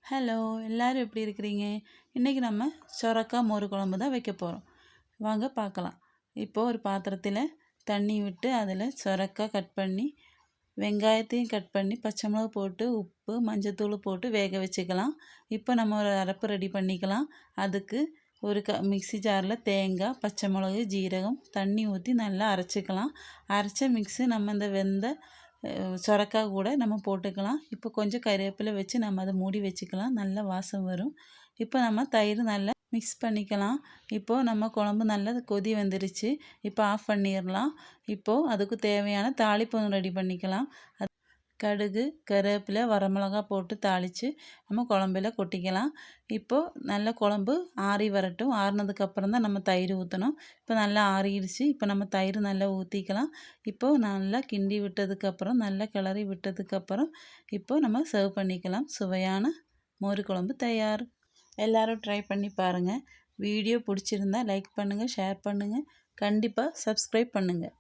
Hello எல்லாரும் எப்படி இருக்கிறீங்க? இன்றைக்கி நம்ம சொரக்காய் மோர் குழம்பு தான் வைக்க போகிறோம். வாங்க பார்க்கலாம். இப்போது ஒரு பாத்திரத்தில் தண்ணி விட்டு அதில் சொரக்காய் கட் பண்ணி வெங்காயத்தையும் கட் பண்ணி பச்சை மிளகு போட்டு உப்பு மஞ்சத்தூள் போட்டு வேக வச்சுக்கலாம். இப்போ நம்ம ஒரு அரைப்பு ரெடி பண்ணிக்கலாம். அதுக்கு ஒரு மிக்ஸி ஜாரில் தேங்காய் பச்சை மிளகு ஜீரகம் தண்ணி ஊற்றி நல்லா அரைச்சிக்கலாம். அரைச்ச மிக்ஸி நம்ம இந்த சொரக்காய் கூட நம்ம போட்டுக்கலாம். இப்போ கொஞ்சம் கறிவேப்பிலை வச்சு நம்ம அதை மூடி வச்சுக்கலாம். நல்ல வாசம் வரும். இப்போ நம்ம தயிர் நல்லா மிக்ஸ் பண்ணிக்கலாம். இப்போது நம்ம குழம்பு நல்லா கொதி வந்துருச்சு. இப்போ ஆஃப் பண்ணிடலாம். இப்போது அதுக்கு தேவையான தாளிப்பு ரெடி பண்ணிக்கலாம். கடுகு கருவேப்பிலை வரமிளகா போட்டு தாளித்து நம்ம குழம்புல கொட்டிக்கலாம். இப்போது நல்ல குழம்பு ஆறி வரட்டும். ஆறினதுக்கப்புறம் தான் நம்ம தயிர் ஊற்றணும். இப்போ நல்லா ஆறிடுச்சு. இப்போ நம்ம தயிர் நல்லா ஊற்றிக்கலாம். இப்போது நல்லா கிண்டி விட்டதுக்கப்புறம் நல்லா கிளறி விட்டதுக்கப்புறம் இப்போது நம்ம சர்வ் பண்ணிக்கலாம். சுவையான மோர் குழம்பு தயார். எல்லோரும் ட்ரை பண்ணி பாருங்கள். வீடியோ பிடிச்சிருந்தா லைக் பண்ணுங்கள், ஷேர் பண்ணுங்கள், கண்டிப்பாக சப்ஸ்கிரைப் பண்ணுங்கள்.